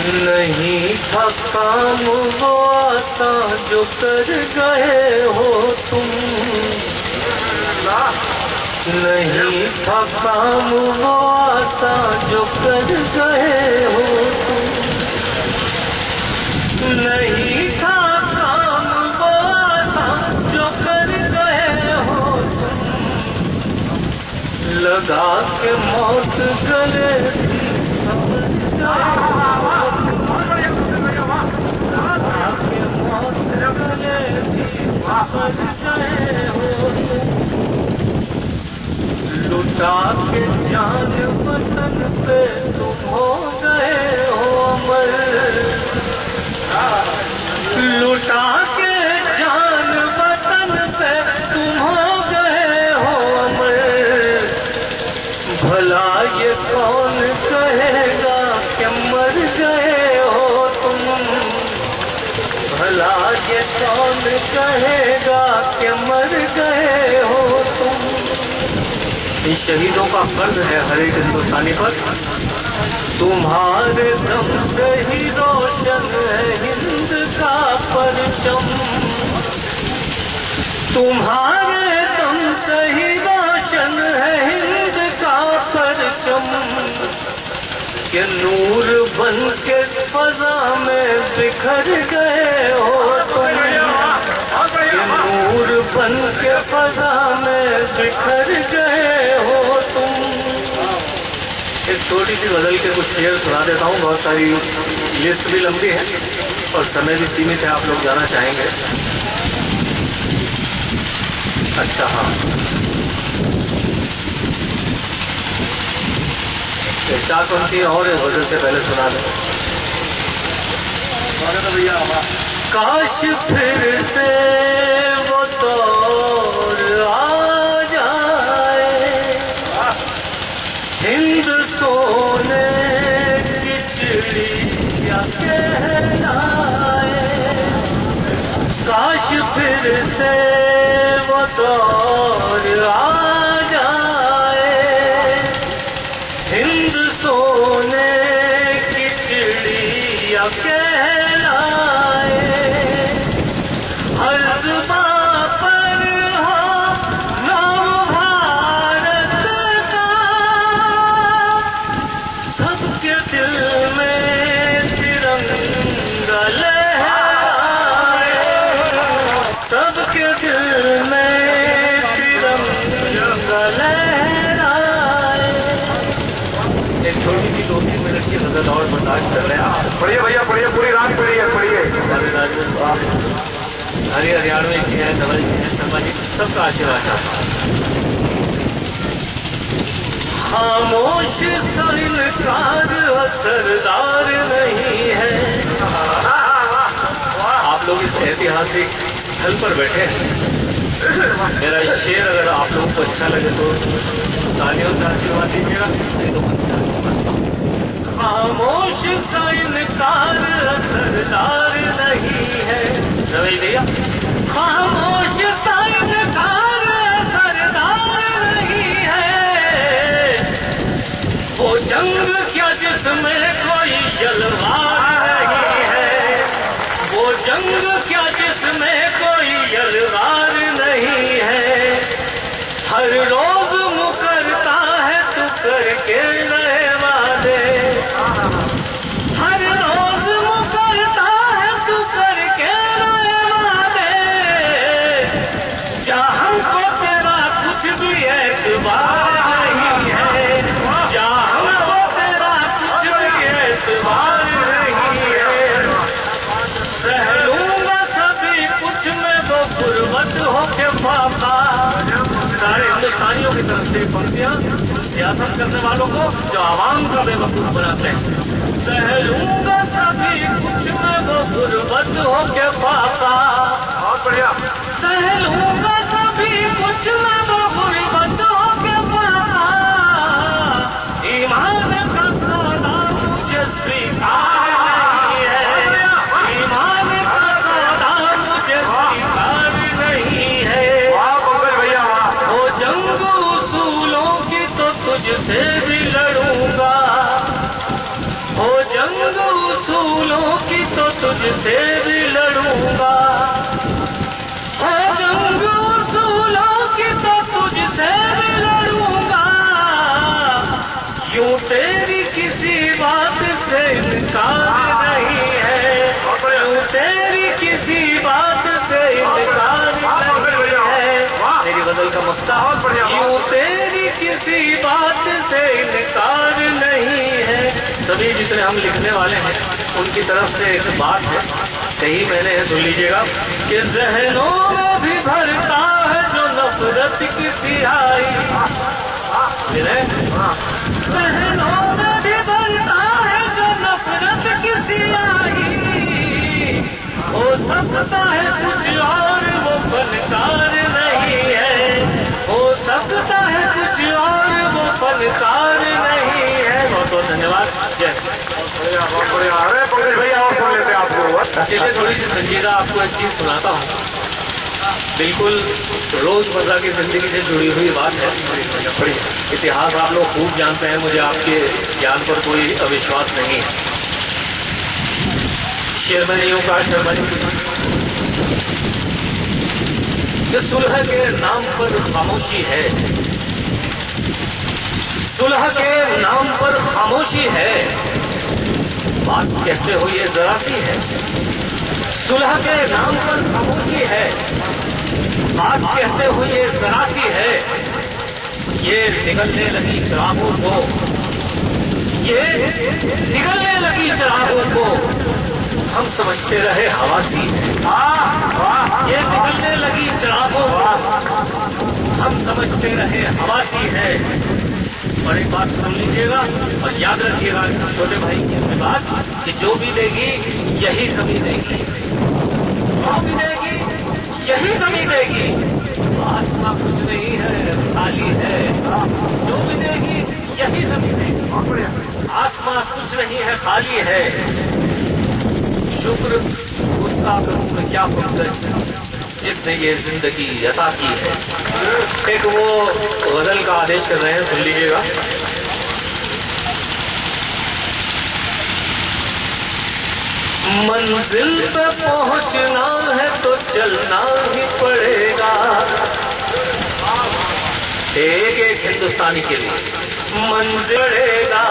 नहीं था काम वो आसा जो कर गए हो तुम, नहीं था काम वो आसा जो कर गए हो तुम, नहीं था काम वो आसा जो कर गए हो तुम, लगा के मौत गले थी समझ गए हो, लगा के मौत गले थी समझ गए हो तुम, लुटा के जान वतन पे तुम हो गए हो अमर, लुटा के जान वतन पे तुम हो गए हो अमर, भला ये कौन कहेगा कि मर गए हो तुम, भला ये कौन कहेगा कि मर गए हो तुम। इन शहीदों का कर्ज है हर एक हिंदुस्तानी पर, तुम्हारे दम से ही रोशन है हिंद का परचम, तुम्हारे दम से ही रोशन है हिंद का परचम, कि नूर बन के फजा में बिखर गए हो तुम, कि नूर बन के फजा में बिखर गए हो तुम। एक छोटी सी गजल के कुछ शेर सुना देता हूँ, बहुत सारी लिस्ट भी लंबी है और समय भी सीमित है, आप लोग जाना चाहेंगे। अच्छा हाँ, चार पंक्ति और गजल से पहले सुना दें। काश फिर से वो दौर आ जाए, हिंद सोने की चिड़िया कहलाए, काश फिर से वो दौर आ जाए, हिंद सोने की चिड़िया कहलाए, हर जुबां पर हो नाम भारत का, सबके दिल में तिरंगा लहराए, सबके दिल में तिरंगा लहराए। एक छोटी सी 2-3 मिनट की गजल और बर्दाश्त कर रहे हैं। पढ़िए भैया पढ़िए, पूरी रात पढ़िए पढ़िए। हरी हरियाणवी की है, धवल की है, शर्मा जी, सबका आशीर्वाद चाहता हूँ। खामोश सा इनकार असरदार नहीं है, आप लोग इस ऐतिहासिक स्थल पर बैठे हैं, मेरा शेर अगर आप लोगों को अच्छा लगे तो तालियों से आशीर्वाद दीजिएगा, नहीं तो मन से आशीर्वाद। खामोश सा इनकार असरदार नहीं है, रवि भैया, खामोश सा इनकार असरदार नहीं है, वो जंग क्या जिसमें कोई यलगार नहीं है, वो जंग क्या जिसमें कोई यलगार नहीं है, हर रोज मुकरता है तू करके रहे वादे, हर रोज मुकरता है तू करके रहे वादे, जा हमको तेरा कुछ भी एतबार नहीं है, जा हमको तेरा कुछ भी एतबार नहीं है, सह लूंगा सभी कुछ में वो गुर्बत हो के फाका। सारे हिंदुस्तानियों की तरफ से पंक्तियां सियासत करने वालों को जो आवाम का बेवकूफ बनाते हैं, सह लूंगा सभी कुछ में वो गुर्बत हो के फाका, बहुत बढ़िया, सह लूंगा सभी कुछ में वो गुर्बत हो के फाका, ईमान का सौदा मुझे स्वीकार नहीं है, ईमान का सौदा मुझे स्वीकार नहीं है, वो जंग उसूलों की तो तुझसे भी लड़ूंगा, हो जंग उसूलों तुझसे भी लड़ूंगा, हो जंग उसूलों की तो तुझसे भी लड़ूंगा, यूं तेरी किसी बात से इनकार नहीं है, यूं तेरी किसी बात से इनकार नहीं है। मेरी गजल का मक्ता, यूं तेरी किसी बात से इनकार नहीं है। सभी जितने हम लिखने वाले हैं उनकी तरफ से एक बात है, कही मैंने सुन लीजिएगा कि ज़हनों में भी भरता है जो नफरत की स्याही, ज़हनों में भी भरता है जो नफरत की स्याही, हो सकता है कुछ और वो फनकार नहीं है, हो सकता है कुछ और वो फनकार नहीं है। बहुत बहुत धन्यवाद। जय। बहुत बढ़िया। अरे पंकज भैया और सुन लेते हैं आपको। चलिए थोड़ी सी संजीदा आपको एक चीज सुनाता हूँ, बिल्कुल रोजमर्रा की जिंदगी से जुड़ी हुई बात है। इतिहास आप लोग खूब जानते हैं, मुझे आपके ज्ञान पर कोई अविश्वास नहीं है। शेर में नहीं हूँ, काश में बनी। सुलह के नाम पर खामोशी है, सुलह के नाम पर खामोशी है, बात कहते हो ये जरा सी है, सुलह के नाम पर खामोशी है, बात कहते हो ये जरा सी है, ये निगलने लगी चिरागों को, ये निगलने लगी चिरागों को, हम समझते रहे हवासी है, ये निगलने लगी चिरागों को, हम समझते रहे हवासी है। और एक बात सुन लीजिएगा और याद रखिएगा इस छोटे भाई की अपनी बात कि जो भी देगी यही जमीन देगी, जो भी देगी यही जमीन देगी, आसमां कुछ नहीं है खाली है, जो भी देगी यही जमीन देगी, आसमां कुछ नहीं है खाली है। शुक्र उसका करूं मैं क्या पुरगज जिसने ये जिंदगी अता की है। एक वो गजल का आदेश कर रहे हैं, सुन लीजिएगा। मंजिल पे पहुंचना है तो चलना ही पड़ेगा, एक एक हिंदुस्तानी के लिए मंजिल पड़ेगा।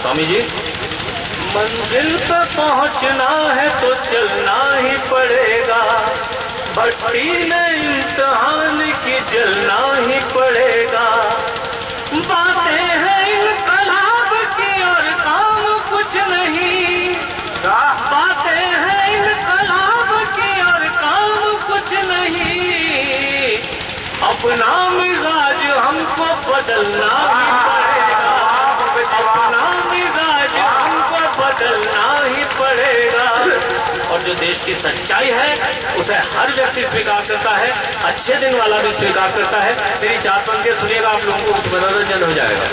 स्वामी जी, मंजिल पे पहुंचना है तो चलना ही पड़ेगा, भट्टी में इम्तिहान की जलना ही पड़ेगा। बातें हैं इनकलाब की और काम कुछ नहीं, बातें हैं इनकलाब की और काम कुछ नहीं, अपना मिजाज हमको बदलना ही पड़ेगा, अपना मिजाज हमको बदलना ही पड़ेगा। और जो देश की सच्चाई है उसे हर व्यक्ति स्वीकार करता है, अच्छे दिन वाला भी स्वीकार करता है। मेरी चार पंक्तियां सुनिएगा, आप लोगों को कुछ मनोरंजन हो जाएगा।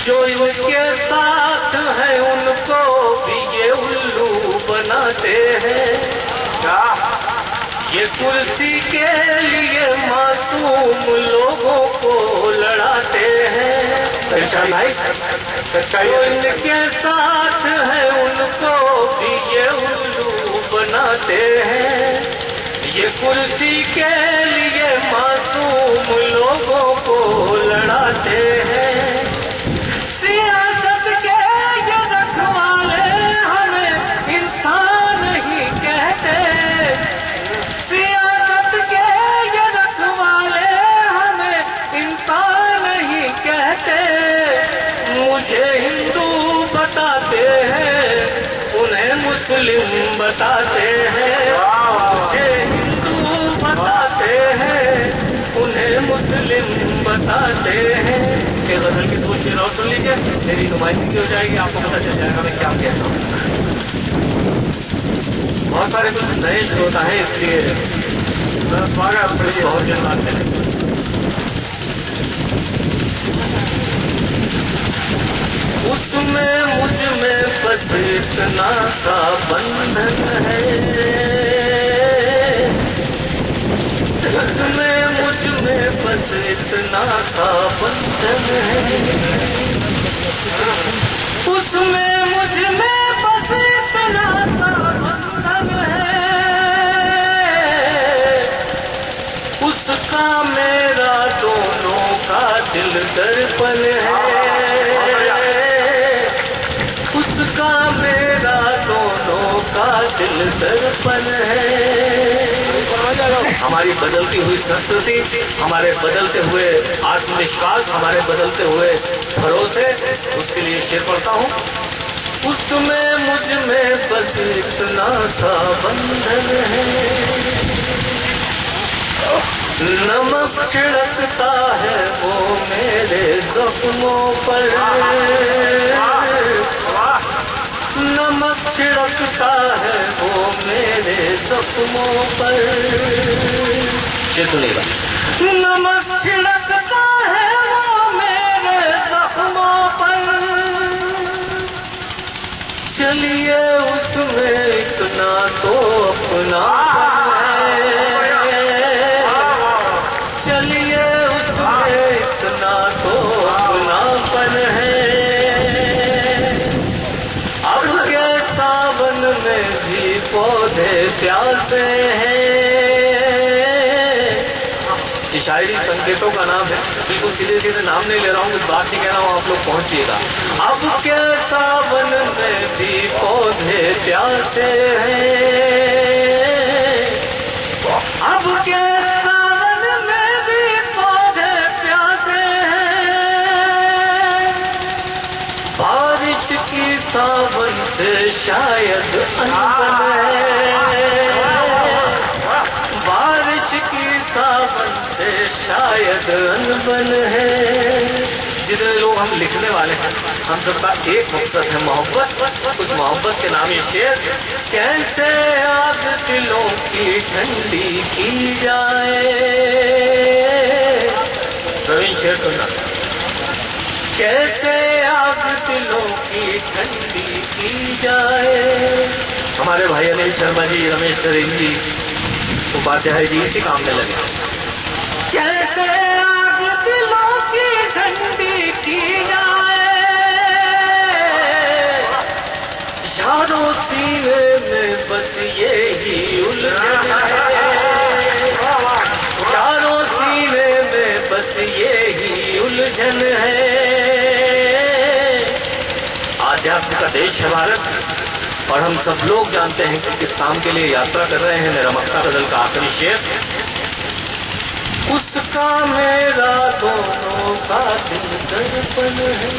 जो इनके साथ है उनको भी ये उल्लू बनाते हैं, ये कुर्सी के लिए मासूम लोगों को लड़ाते हैं। भाई जो इनके साथ है उनको भी ये उल्लू बनाते हैं, ये कुर्सी के लिए मासूम लोगों को लड़ाते हैं। सियासत के ये रखवाले हमें इंसान ही कहते, सियासत के ये रखवाले हमें इंसान ही कहते। मुझे हिंदू बताते हैं, उन्हें मुस्लिम बताते हैं, मुझे हिंदू बताते हैं, उन्हें मुस्लिम बताते हैं। ये गजल के दो शेर और सुन लीजिए, मेरी नुमाइंदगी हो जाएगी, आपको पता चल जाएगा मैं क्या कहता हूँ। बहुत सारे कुछ नए श्रोता हैं इसलिए बहुत जन्मात मिले। उसमें मुझ में बस इतना सा बंधन है, उसमें मुझ में बस इतना सा बंधन है, उसमें मुझ में बस दर्पण है, उसका मेरा दोनों का दिल दर्पण है। हमारी बदलती हुई संस्कृति, हमारे बदलते हुए आत्मविश्वास, हमारे बदलते हुए भरोसे, उसके लिए शेर पढ़ता हूँ। उसमें मुझ में बस इतना सा बंधन है, नमक छिड़कता है वो मेरे जख्मों पर, नमक छिड़कता है वो मेरे जख्मों पर। सुनिएगा, नमक छिड़कता है वो मेरे जख्मों पर, चलिए उसमें इतना तो अपना चलिए उसमें इतना तो अपनापन है। अब के सावन में भी पौधे प्यासे हैं, ये शायरी संकेतों का नाम है, बिल्कुल सीधे सीधे नाम नहीं ले रहा हूँ, कुछ बात नहीं कह रहा हूँ, आप लोग पहुंचिएगा। अब के सावन में भी पौधे प्यासे हैं, अब के सावन में भी पौधे प्यासे हैं, बारिश की सावन से शायद अनबन है, बारिश की सावन से शायद अनबन है। जितने लोग हम लिखने वाले हैं, हम सबका एक मकसद है मोहब्बत, उस मोहब्बत के नाम ये शेर। कैसे आग दिलों की ठंडी की जाए, प्रवीण शेर सुनना। कैसे आग दिलों की ठंडी की जाए। हमारे भाई अनिल शर्मा जी, रमेश सरीन जी, उपाध्याय जी इसी काम में लगे। कैसे आग दिलों की ठंडी की जाए, यारों सीने में बस ये ही उलझन है, यारों सीने में बस ये ही उलझन है। आध्यात्म का देश है भारत, और हम सब लोग जानते हैं कि किस काम के लिए यात्रा कर रहे हैं। मेरा मक्का गजल का आखिरी शेर, उसका मेरा दोनों का दिल दर्पण है।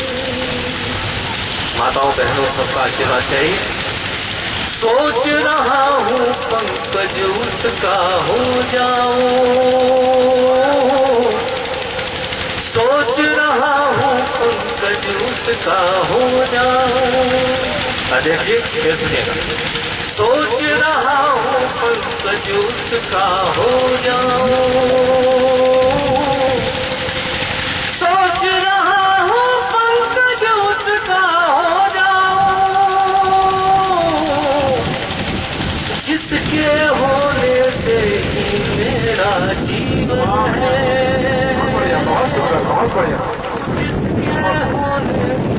माताओं बहनों सबका आशीर्वाद चाहिए। सोच रहा हूँ पंकज उसका हो जाऊं, सोच रहा हूँ पंकज उसका हो जाऊं। अध्यक्ष जी फिर सुनिएगा। सोच रहा हूँ पंकज उसका हो जाऊं, सोच रहा हूँ पंकज उसका हो जाऊं, जिसके होने से ही मेरा जीवन है, बहुत बढ़िया। जिसके होने से